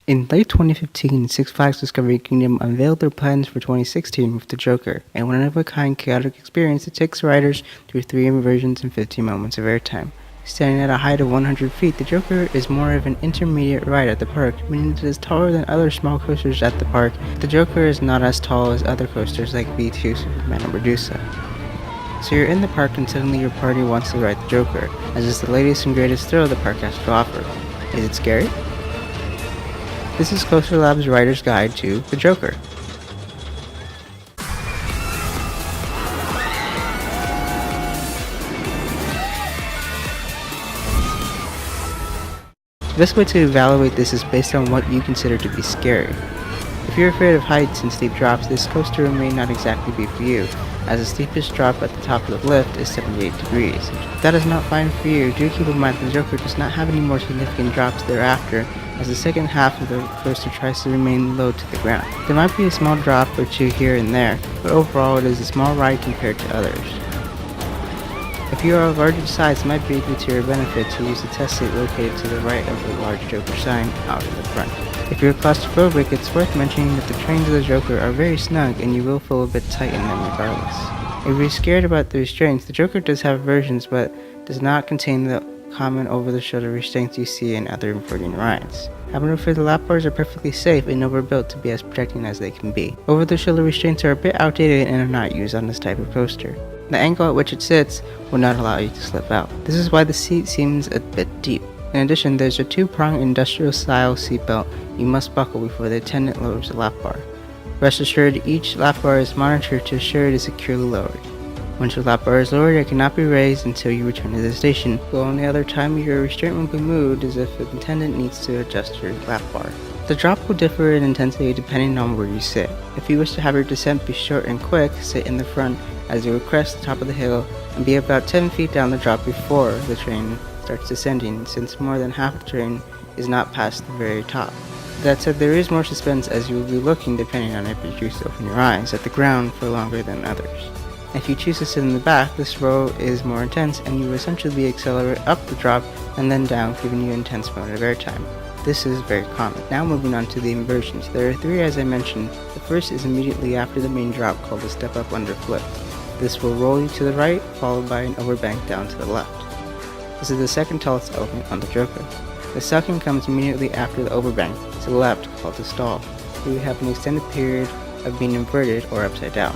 In late 2015, Six Flags Discovery Kingdom unveiled their plans for 2016 with the Joker, a one-of-a-kind chaotic experience that takes riders through 3 inversions and 15 moments of airtime. Standing at a height of 100 feet, the Joker is more of an intermediate ride at the park, meaning it is taller than other small coasters at the park. The Joker is not as tall as other coasters like B2, Superman, or Medusa. So you're in the park and suddenly your party wants to ride the Joker, as it's the latest and greatest thrill the park has to offer. Is it scary? This is Coaster Lab's Rider's Guide to the Joker. The best way to evaluate this is based on what you consider to be scary. If you're afraid of heights and steep drops, this coaster may not exactly be for you, as the steepest drop at the top of the lift is 78 degrees. If that is not fine for you, do keep in mind that the Joker does not have any more significant drops thereafter, as the second half of the coaster tries to remain low to the ground. There might be a small drop or two here and there, but overall it is a small ride compared to others. If you are of larger size, it might be to your benefit to use the test seat located to the right of the large Joker sign out in the front. If you're claustrophobic, it's worth mentioning that the trains of the Joker are very snug and you will feel a bit tight in them regardless. If you're scared about the restraints, the Joker does have versions but does not contain the common over-the-shoulder restraints you see in other inverting rides. However, the lap bars are perfectly safe and overbuilt to be as protecting as they can be. Over-the-shoulder restraints are a bit outdated and are not used on this type of coaster. The angle at which it sits will not allow you to slip out. This is why the seat seems a bit deep. In addition, there's a 2-prong industrial-style seatbelt you must buckle before the attendant lowers the lap bar. Rest assured, each lap bar is monitored to ensure it is securely lowered. Once your lap bar is lowered, it cannot be raised until you return to the station. The only other time your restraint will be moved is if the attendant needs to adjust your lap bar. The drop will differ in intensity depending on where you sit. If you wish to have your descent be short and quick, sit in the front as you will crest the top of the hill and be about 10 feet down the drop before the train starts descending, since more than half the train is not past the very top. That said, there is more suspense as you will be looking, depending on if you choose to open your eyes, at the ground for longer than others. If you choose to sit in the back, this row is more intense and you will essentially be accelerated up the drop and then down, giving you an intense amount of airtime. This is very common. Now moving on to the inversions. There are 3 as I mentioned. The first is immediately after the main drop, called the step up under flip. This will roll you to the right, followed by an overbank down to the left. This is the second tallest element on the Joker. The second comes immediately after the overbank, to the left, called the stall. You have an extended period of being inverted or upside down.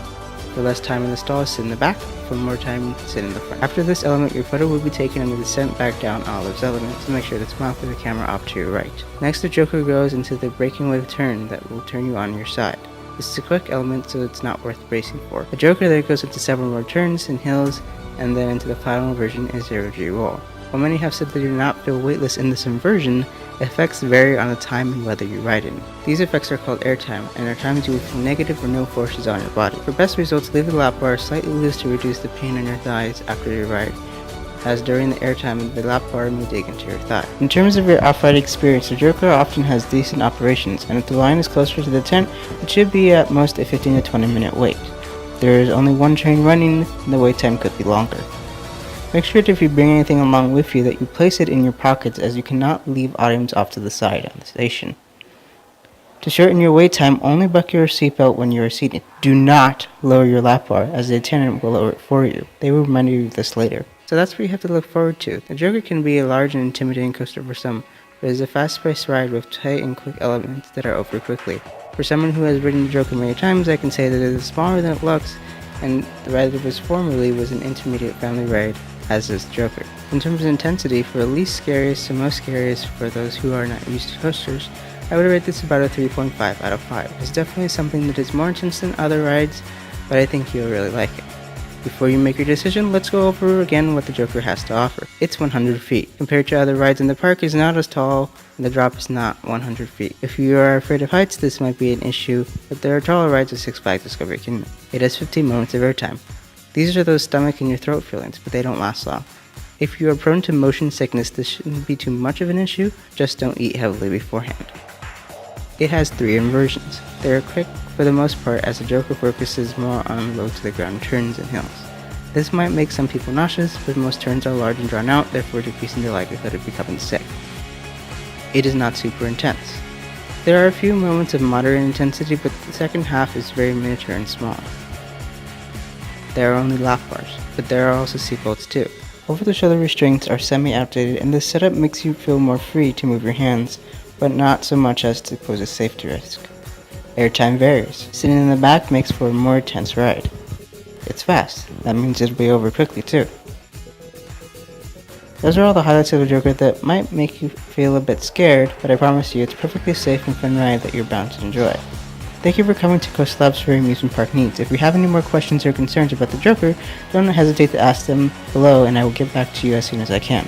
For less time in the stall, sit in the back. For more time, sit in the front. After this element, your photo will be taken on the descent back down all those elements, so make sure to smile with the camera off to your right. Next, the Joker goes into the braking wave turn that will turn you on your side. This is a quick element, so it's not worth bracing for. The Joker there goes into several more turns and hills, and then into the final inversion is 0G roll. While many have said they do not feel weightless in this inversion, effects vary on the time and weather you ride in. These effects are called airtime, and are times you will feel negative or no forces on your body. For best results, leave the lap bar slightly loose to reduce the pain on your thighs after your ride, as during the airtime the lap bar may dig into your thigh. In terms of your off-ride experience, the Joker often has decent operations, and if the line is closer to the tent, it should be at most a 15 to 20 minute wait. If there is only one train running, the wait time could be longer. Make sure that if you bring anything along with you that you place it in your pockets, as you cannot leave items off to the side on the station. To shorten your wait time, only buckle your seatbelt when you are seated. Do not lower your lap bar, as the attendant will lower it for you. They will remind you of this later. So that's what you have to look forward to. The Joker can be a large and intimidating coaster for some, but it is a fast-paced ride with tight and quick elements that are over quickly. For someone who has ridden the Joker many times, I can say that it is smaller than it looks, and the ride that was formerly was an intermediate family ride, as is the Joker. In terms of intensity, for least scariest to most scariest for those who are not used to coasters, I would rate this about a 3.5 out of 5. It's definitely something that is more intense than other rides, but I think you'll really like it. Before you make your decision, let's go over again what the Joker has to offer. It's 100 feet. Compared to other rides in the park, it's not as tall, and the drop is not 100 feet. If you are afraid of heights, this might be an issue, but there are taller rides at Six Flags Discovery Kingdom. It has 15 moments of airtime. These are those stomach and your throat feelings, but they don't last long. If you are prone to motion sickness, this shouldn't be too much of an issue, just don't eat heavily beforehand. It has 3 inversions. They are quick for the most part, as the Joker focuses more on low to the ground turns and hills. This might make some people nauseous, but most turns are large and drawn out, therefore decreasing the likelihood of becoming sick. It is not super intense. There are a few moments of moderate intensity, but the second half is very miniature and small. There are only lap bars, but there are also seatbelts too. Over-the-shoulder restraints are semi-outdated, and this setup makes you feel more free to move your hands, but not so much as to pose a safety risk. Airtime varies. Sitting in the back makes for a more tense ride. It's fast. That means it'll be over quickly too. Those are all the highlights of the Joker that might make you feel a bit scared, but I promise you it's a perfectly safe and fun ride that you're bound to enjoy. Thank you for coming to Coastal Labs for your amusement park needs. If you have any more questions or concerns about the Joker, don't hesitate to ask them below and I will get back to you as soon as I can.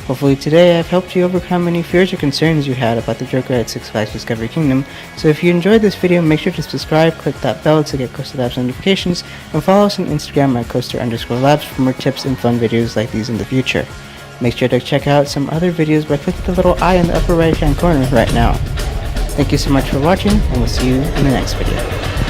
Hopefully today I've helped you overcome any fears or concerns you had about the Joker at Six Flags Discovery Kingdom, so if you enjoyed this video, make sure to subscribe, click that bell to get Coastal Labs notifications, and follow us on Instagram at coaster_labs for more tips and fun videos like these in the future. Make sure to check out some other videos by clicking the little eye in the upper right hand corner right now. Thank you so much for watching, and we'll see you in the next video.